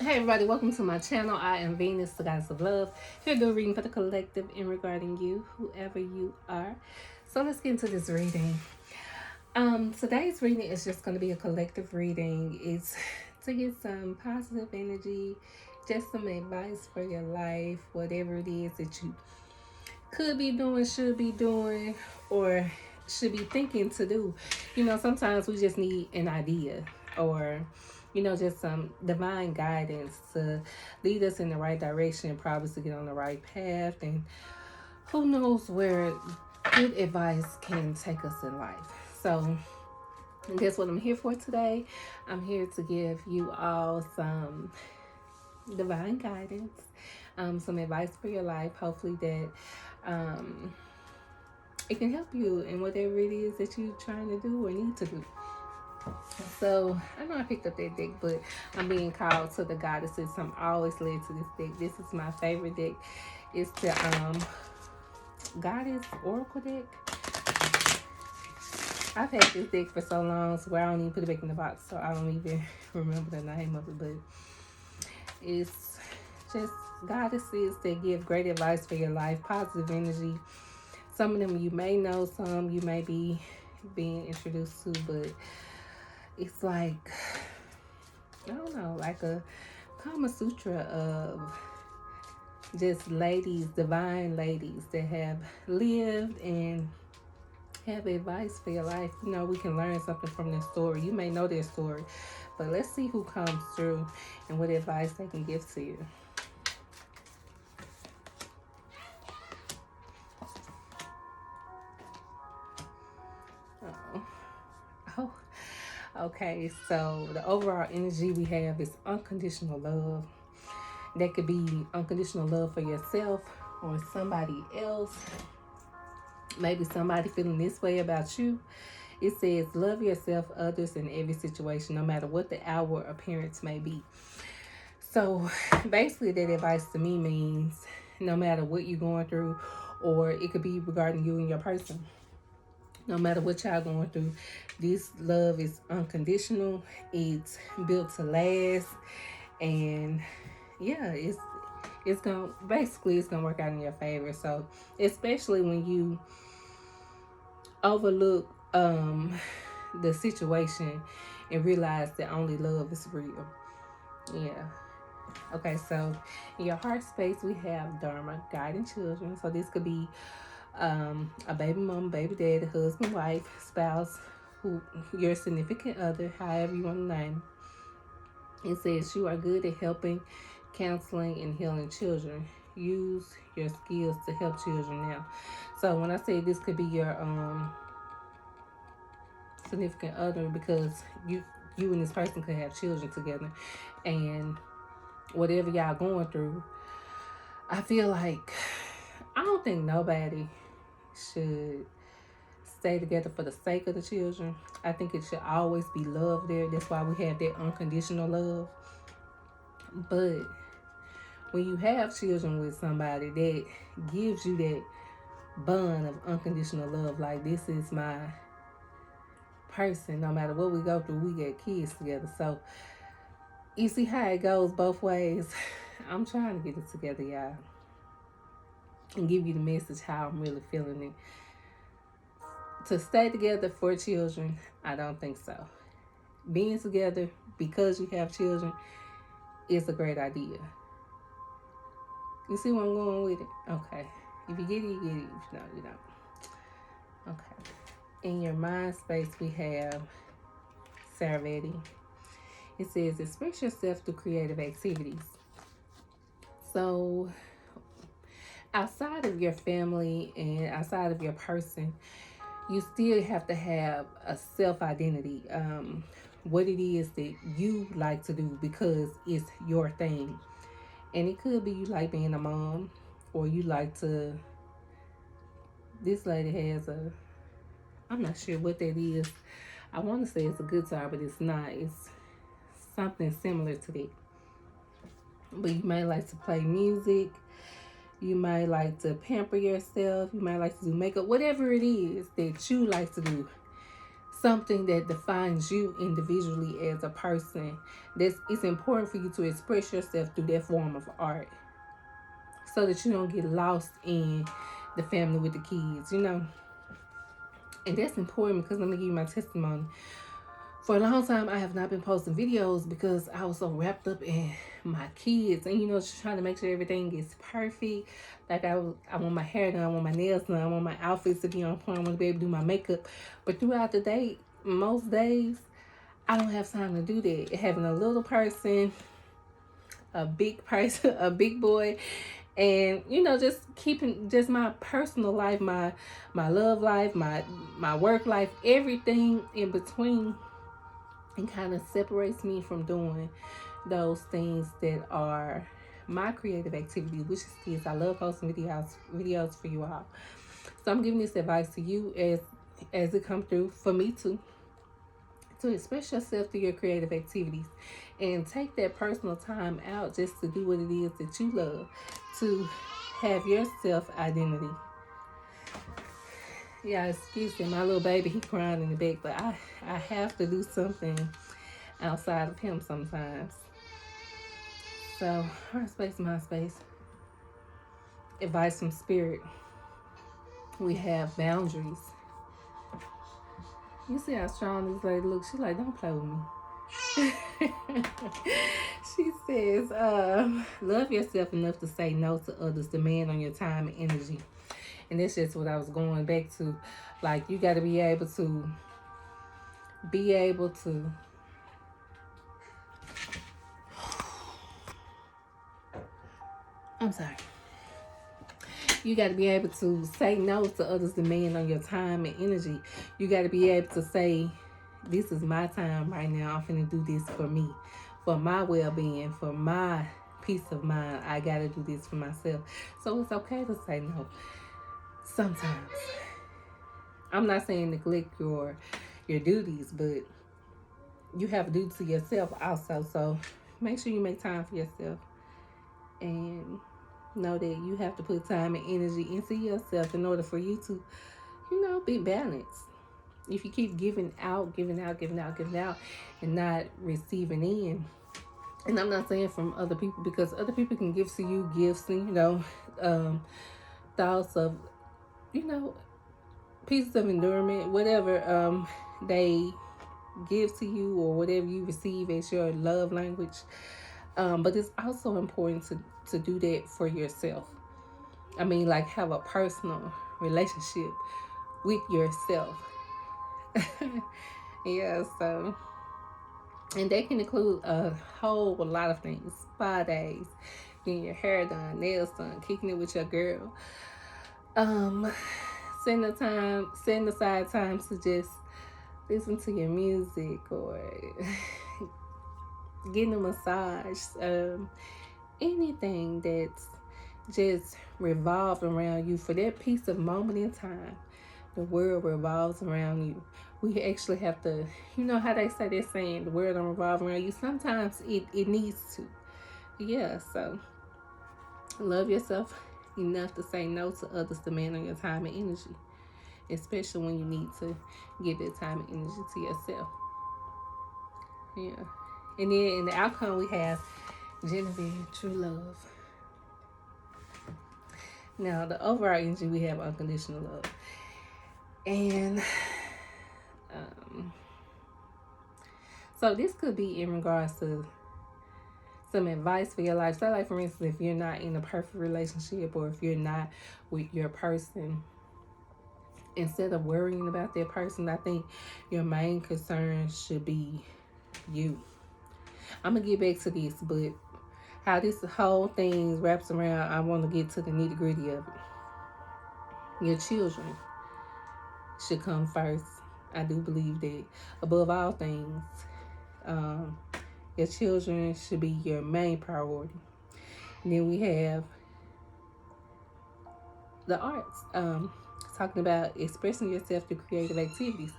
Hey everybody, welcome to my channel. I am Venus, the goddess of love. Here to do a reading for the collective in regarding you, whoever you are. So let's get into this reading. Today's reading is just going to be a collective reading. It's to get some positive energy, just some advice for your life, whatever it is that you could be doing, should be doing, or should be thinking to do. Sometimes we just need an idea or just some divine guidance to lead us in the right direction, probably to get on the right path. And who knows where good advice can take us in life. So that's what I'm here for today. I'm here to give you all some divine guidance, some advice for your life. Hopefully that it can help you in whatever it is that you're trying to do or need to do. So I know I picked up that deck, but I'm being called to the goddesses. I'm always led to this deck. This is my favorite deck. It's the Goddess Oracle deck. I've had this deck for so long, so I don't even put it back in the box, so I don't even remember the name of it. But it's just goddesses that give great advice for your life, positive energy. Some of them you may know, some you may be being introduced to, but it's like, I don't know, like a Kama Sutra of just ladies, divine ladies that have lived and have advice for your life. We can learn something from their story. You may know their story, but let's see who comes through and what advice they can give to you. Oh, okay. So the overall energy we have is unconditional love. That could be unconditional love for yourself or somebody else. Maybe somebody feeling this way about you. It says, love yourself, others, in every situation, no matter what the outward appearance may be. So basically that advice to me means no matter what you're going through, or it could be regarding you and your person. No matter what y'all going through, this love is unconditional. It's built to last. And yeah, it's gonna work out in your favor. So especially when you overlook the situation and realize that only love is real. Yeah. Okay, so in your heart space we have Dharma, guiding children. So this could be a baby mom, baby dad, husband, wife, spouse, who your significant other, however you want to name. It says you are good at helping, counseling, and healing children. Use your skills to help children now. So when I say this could be your significant other, because you and this person could have children together, and whatever y'all going through, I feel like I don't think nobody should stay together for the sake of the children. I think it should always be love there. That's why we have that unconditional love. But when you have children with somebody that gives you that bond of unconditional love, like this is my person, no matter what we go through, we get kids together. So you see how it goes both ways. I'm trying to get it together, y'all, and give you the message how I'm really feeling it. To stay together for children, I don't think so. Being together because you have children is a great idea. You see where I'm going with it? Okay. If you get it, you get it. If you don't, you don't. Okay. In your mind space, we have Saraveti. It says, express yourself through creative activities. So, outside of your family and outside of your person, you still have to have a self-identity. What it is that you like to do, because it's your thing. And it could be you like being a mom, or you like to, this lady has a, I'm not sure what that is. I want to say it's a guitar, but it's not. It's something similar to that. But you may like to play music. You might like to pamper yourself. You might like to do makeup. Whatever it is that you like to do, something that defines you individually as a person. It's important for you to express yourself through that form of art, so that you don't get lost in the family with the kids, And that's important because let me give you my testimony. For a long time, I have not been posting videos because I was so wrapped up in my kids and, just trying to make sure everything is perfect. Like I want my hair done, I want my nails done, I want my outfits to be on point, I want to be able to do my makeup. But throughout the day, most days, I don't have time to do that. Having a little person, a big person, a big boy, and just keeping just my personal life, my love life, my work life, everything in between, and kind of separates me from doing those things that are my creative activity, which is kids. I love posting videos for you all. So I'm giving this advice to you as it comes through for me to express yourself through your creative activities, and take that personal time out just to do what it is that you love, to have your self identity. Yeah, excuse me, my little baby, he crying in the back, but I have to do something outside of him sometimes. So, heart space, mind space. Advice from spirit. We have boundaries. You see how strong this lady looks? She's like, don't play with me. She says, love yourself enough to say no to others' demand on your time and energy. And that's just what I was going back to. Like, you got to be able to I'm sorry. You got to be able to say no to others' demand on your time and energy. You got to be able to say, this is my time right now. I'm finna do this for me, for my well-being, for my peace of mind. I got to do this for myself. So it's okay to say no sometimes. I'm not saying neglect your duties, but you have a duty to yourself also. So make sure you make time for yourself, and know that you have to put time and energy into yourself in order for you to, be balanced. If you keep giving out, and not receiving in, and I'm not saying from other people, because other people can give to you gifts and, thoughts of, pieces of endurance, whatever they give to you, or whatever you receive as your love language. But it's also important to do that for yourself. I mean, like, have a personal relationship with yourself. Yeah, so, and that can include a whole lot of things. Spa days, getting your hair done, nails done, kicking it with your girl. Setting aside time to just listen to your music, or getting a massage. Anything that's just revolved around you for that piece of moment in time. The world revolves around you. We actually have to, how they say they're saying the world don't revolve around you. Sometimes it needs to. Yeah, so love yourself enough to say no to others' demand on your time and energy, especially when you need to give that time and energy to yourself. Yeah. And then in the outcome, we have genuine, true love. Now, the overall energy, we have unconditional love. And so this could be in regards to some advice for your life. So, like, for instance, if you're not in a perfect relationship, or if you're not with your person, instead of worrying about that person, I think your main concern should be you. I'm going to get back to this, but how this whole thing wraps around, I want to get to the nitty gritty of it. Your children should come first. I do believe that above all things, your children should be your main priority. And then we have the arts, talking about expressing yourself through creative activities.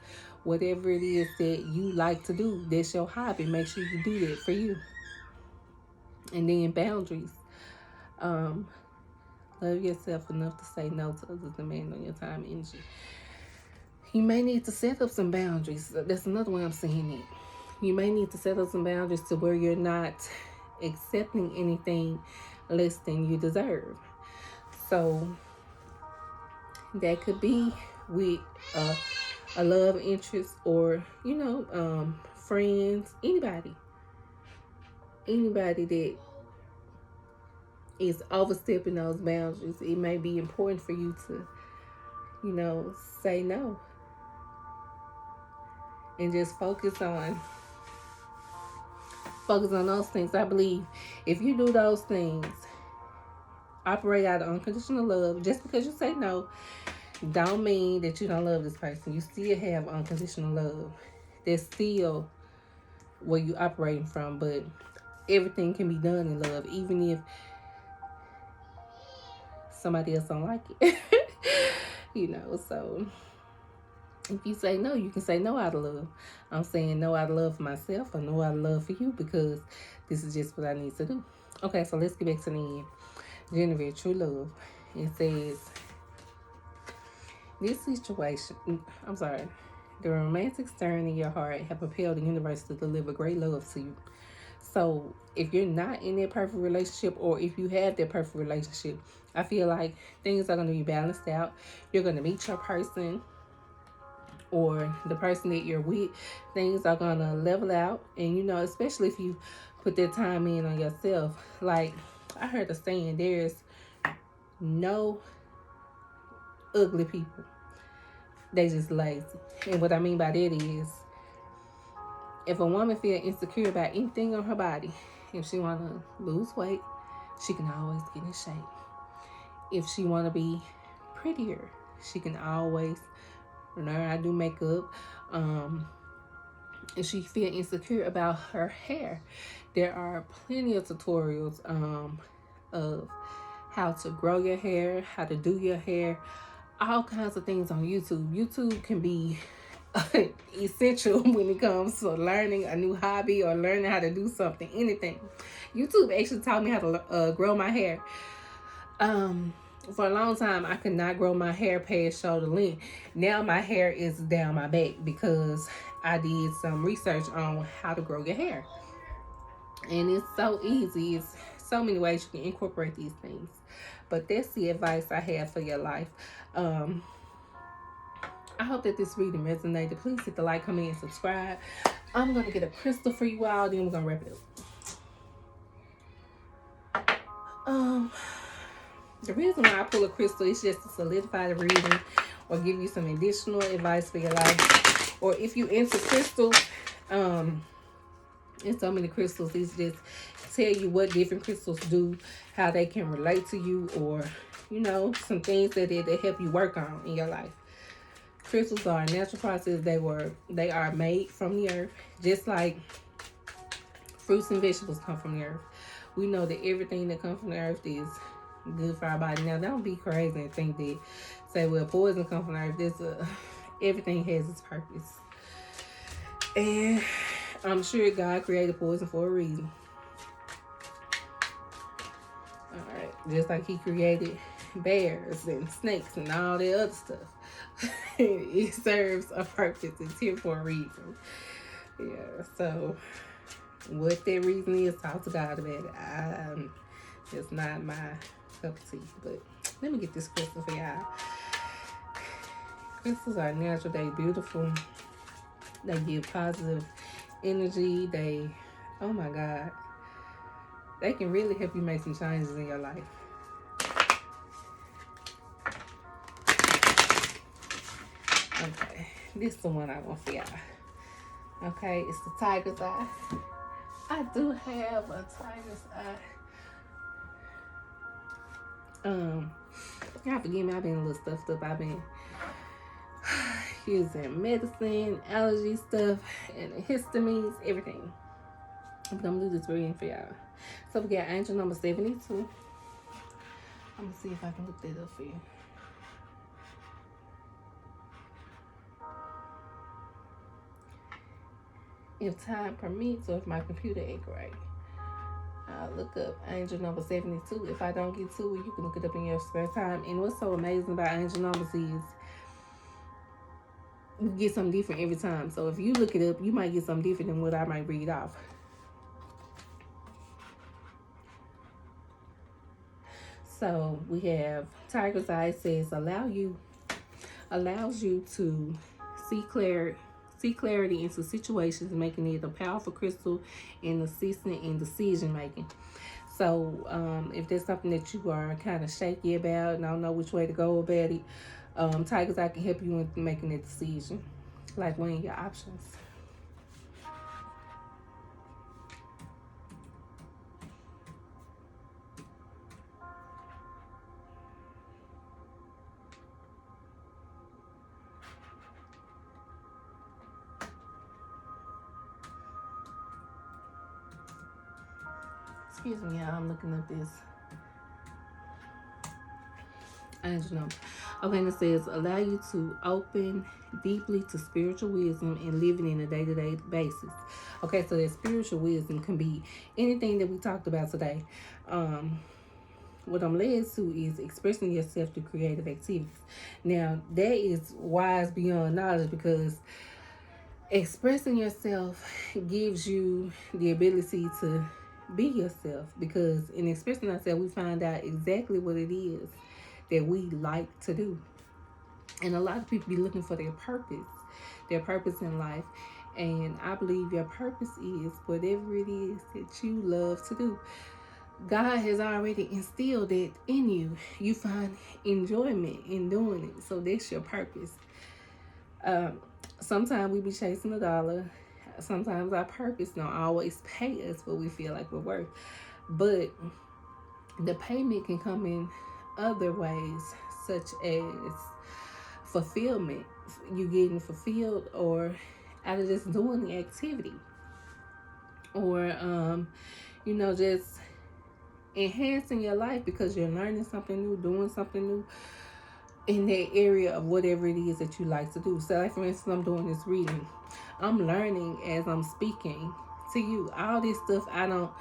Whatever it is that you like to do, that's your hobby. Make sure you do that for you. And then boundaries. Love yourself enough to say no to others' demand on your time and energy. You may need to set up some boundaries. That's another way I'm saying it. You may need to set up some boundaries to where you're not accepting anything less than you deserve. So that could be with a love interest, or friends, anybody that is overstepping those boundaries. It may be important for you to say no and just focus on those things. I believe if you do those things, operate out of unconditional love, just because you say no don't mean that you don't love this person. You still have unconditional love. That's still where you operating from. But everything can be done in love, even if somebody else don't like it. So if you say no, you can say no out of love. I'm saying no out of love for myself, or no out of love for you, because this is just what I need to do. Okay, so let's get back to the end. Generate true love. It says, this situation, the romantic stirring in your heart have propelled the universe to deliver great love to you. So if you're not in that perfect relationship, or if you have that perfect relationship, I feel like things are going to be balanced out. You're going to meet your person, or the person that you're with. Things are going to level out. And, especially if you put that time in on yourself. Like, I heard a saying, there's no ugly people. They just lazy. And what I mean by that is, if a woman feel insecure about anything on her body, if she want to lose weight, she can always get in shape. If she want to be prettier, she can always learn how to do makeup. If she feel insecure about her hair, there are plenty of tutorials of how to grow your hair, how to do your hair, all kinds of things on YouTube. YouTube can be essential when it comes to learning a new hobby or learning how to do something, anything. YouTube actually taught me how to grow my hair. For a long time, I could not grow my hair past shoulder length. Now my hair is down my back because I did some research on how to grow your hair. And it's so easy. It's so many ways you can incorporate these things. But that's the advice I have for your life. I hope that this reading resonated. Please hit the like, comment, and subscribe. I'm going to get a crystal for you all, then we're going to wrap it up. The reason why I pull a crystal is just to solidify the reading or give you some additional advice for your life. Or if you into crystals, and so many crystals, these just tell you what different crystals do, how they can relate to you, or, some things that they help you work on in your life. Crystals are a natural process. They are made from the earth, just like fruits and vegetables come from the earth. We know that everything that comes from the earth is good for our body. Now, don't be crazy and think that, say, well, poison comes from the earth. Everything has its purpose. And I'm sure God created poison for a reason. Alright, just like he created bears and snakes and all that other stuff. It serves a purpose. It's here for a reason. Yeah, so what that reason is, talk to God about it. It's not my cup of tea. But let me get this crystal for y'all. Crystals are natural. They beautiful. They give positive energy. Oh my God, they can really help you make some changes in your life. Okay, this is the one I want for y'all. Okay, it's the tiger's eye. I do have a tiger's eye. Y'all forgive me, I've been a little stuffed up. I've been using medicine, allergy stuff, and histamines, everything. But I'm gonna do this reading for y'all. So we got angel number 72. I'm gonna see if I can look that up for you. If time permits, or if my computer ain't right, I'll look up angel number 72. If I don't get to it, you can look it up in your spare time. And what's so amazing about angel numbers is you get something different every time. So if you look it up, you might get something different than what I might read off. So we have Tiger's Eye says allows you to see clarity into situations, making it a powerful crystal in assisting in decision making. So if there's something that you are kind of shaky about and don't know which way to go about it, Tiger's Eye can help you in making that decision, like weighing your options. Excuse me, y'all. I'm looking at this. I don't know. Okay, and it says allow you to open deeply to spiritual wisdom and living in a day-to-day basis. Okay, so that spiritual wisdom can be anything that we talked about today. What I'm led to is expressing yourself through creative activities. Now, that is wise beyond knowledge, because expressing yourself gives you the ability to be yourself, because in expressing ourselves we find out exactly what it is that we like to do. And a lot of people be looking for their purpose in life. And I believe your purpose is whatever it is that you love to do. God has already instilled it in you. You find enjoyment in doing it. So that's your purpose. Sometimes we be chasing a dollar. Sometimes our purpose don't always pay us what we feel like we're worth. But the payment can come in other ways, such as fulfillment. You getting fulfilled or out of just doing the activity. Or just enhancing your life because you're learning something new, doing something new in that area of whatever it is that you like to do. So like for instance, I'm doing this reading. I'm learning as I'm speaking to you. All this stuff I don't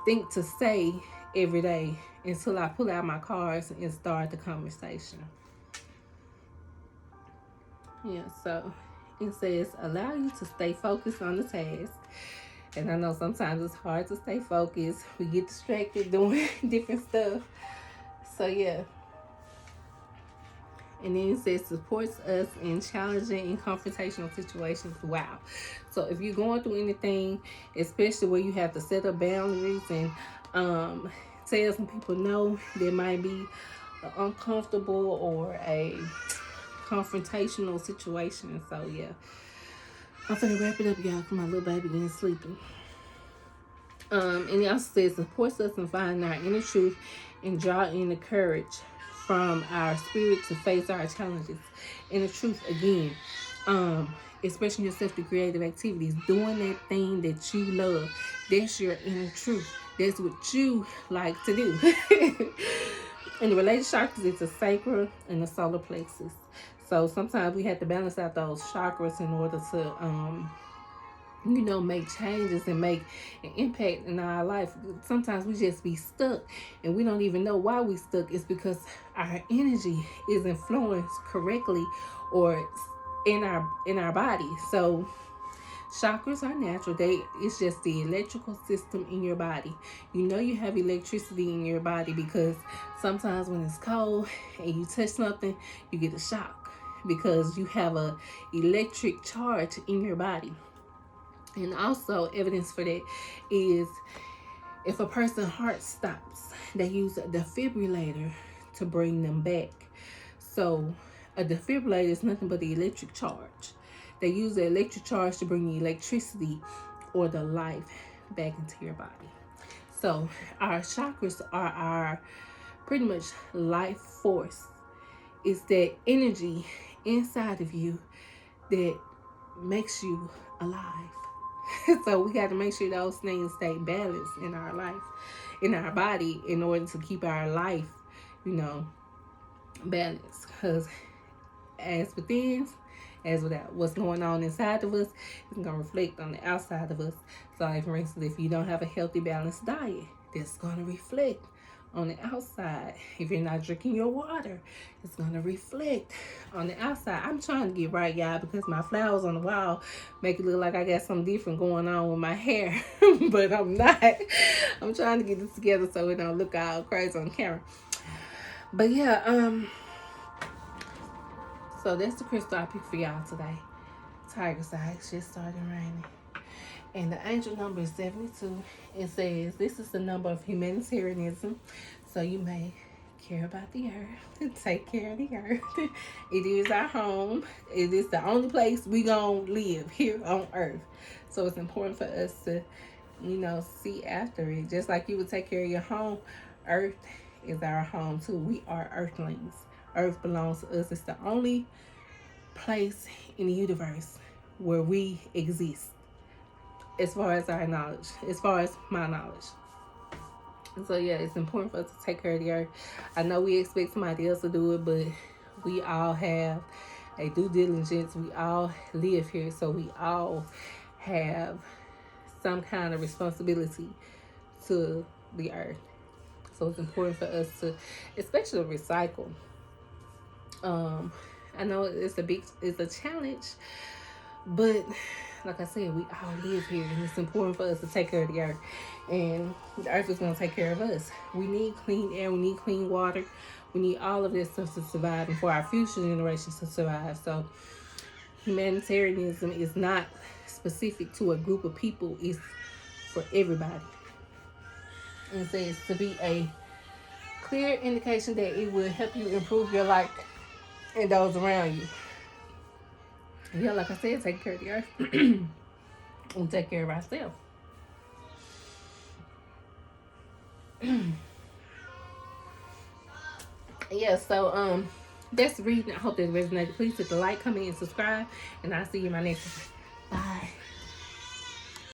think to say every day until I pull out my cards and start the conversation. Yeah, so it says allow you to stay focused on the task. And I know sometimes it's hard to stay focused. We get distracted doing different stuff. So yeah. And then it says supports us in challenging and confrontational situations. Wow. So if you're going through anything, especially where you have to set up boundaries and tell some people no, there might be an uncomfortable or a confrontational situation. So yeah. I'm gonna wrap it up, y'all, because my little baby getting sleepy. And it also says supports us in finding our inner truth and draw in the courage from our spirit to face our challenges. Inner truth again, expressing yourself through creative activities, doing that thing that you love. That's your inner truth. That's what you like to do. And the related chakras, it's a sacral and the solar plexus. So sometimes we have to balance out those chakras in order to make changes and make an impact in our life. Sometimes we just be stuck and we don't even know why we stuck. It's because our energy is influenced correctly or in our body. So chakras are natural. It's just the electrical system in your body. You have electricity in your body because sometimes when it's cold and you touch something, you get a shock because you have a electric charge in your body. And also evidence for that is if a person's heart stops, they use a defibrillator to bring them back. So a defibrillator is nothing but the electric charge. They use the electric charge to bring the electricity or the life back into your body. So our chakras are our pretty much life force. It's that energy inside of you that makes you alive. So we got to make sure those things stay balanced in our life, in our body, in order to keep our life, balanced. Because as within, as without, what's going on inside of us is going to reflect on the outside of us. So like for instance, if you don't have a healthy, balanced diet, that's going to reflect on the outside. If you're not drinking your water, it's going to reflect on the outside. I'm trying to get right, y'all, because my flowers on the wall make it look like I got something different going on with my hair. But I'm not. I'm trying to get this together so it don't look all crazy on camera. But yeah, so that's the crystal I picked for y'all today. Tiger side. It's just started raining. And the angel number is 72. It says this is the number of humanitarianism. So you may care about the earth. Take care of the earth. It is our home. It is the only place we gonna live here on earth. So it's important for us to, see after it. Just like you would take care of your home, earth is our home too. We are earthlings. Earth belongs to us. It's the only place in the universe where we exist, as far as our knowledge, as far as my knowledge. And so yeah, it's important for us to take care of the earth. I know we expect somebody else to do it, but we all have a due diligence. We all live here, so we all have some kind of responsibility to the earth. So it's important for us to, especially recycle. I know it's a challenge, but like I said, we all live here, and it's important for us to take care of the earth. And the earth is going to take care of us. We need clean air. We need clean water. We need all of this stuff to survive and for our future generations to survive. So humanitarianism is not specific to a group of people. It's for everybody. And it says to be a clear indication that it will help you improve your life and those around you. Yeah, like I said, take care of the earth. We take care of ourselves. Yeah, so that's the reason. I hope that resonated. Please hit the like, comment, and subscribe, and I'll see you in my next one. Bye.